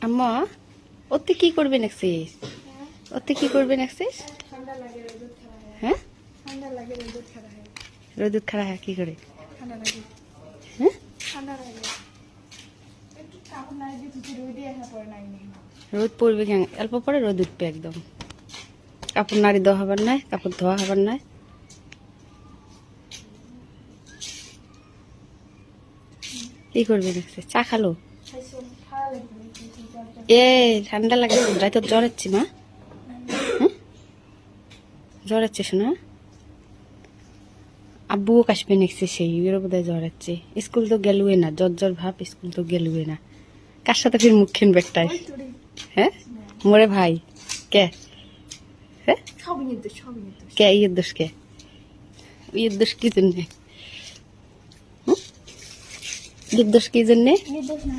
আম্মা ওতে কি করবে নাকছিস? ওতে কি করবে নাকছিস? ঠান্ডা লাগে রোদ খারাপ হয়। হ্যাঁ ঠান্ডা লাগে রোদ খারাপ হয়। রোদ খারাপ হয় কি করে? ঠান্ডা লাগে। হ্যাঁ ঠান্ডা লাগে। একটু কাপড় নাই দিয়ে তুই রোদে আসা পড়ে নাই নি। রোদ পড়বে কেন? অল্প পরে রোদ উঠবে একদম। কাপড় নাড়ি দেওয়া হবার নাই, কাপড় ধোয়া হবার নাই। কি করবে দেখছে? চা খালো? খাইছো খাওয়া লাগবে। এ ঠান্ডা লাগে রাতে জ্বর হচ্ছে মা? হ্যাঁ জ্বর হচ্ছে শোনা? আব্বুও কাশবে নেকছে সেই এর বোধহয় জ্বর হচ্ছে। স্কুল তো গেলুয়ে না, জ্বর জ্বর ভাব, স্কুল তো গেলুয়ে না। কার সাথে ফির মুখ খেন বেকটাই? হ্যাঁ মোরে ভাই কে? হ্যাঁ সবই নির্দোষ সবই নির্দোষ। কে ইয়ের দোষ কে? ইয়ের দোষ কি জন্যে? ইয়ের দোষ কি জন্যে? নির্দোষ না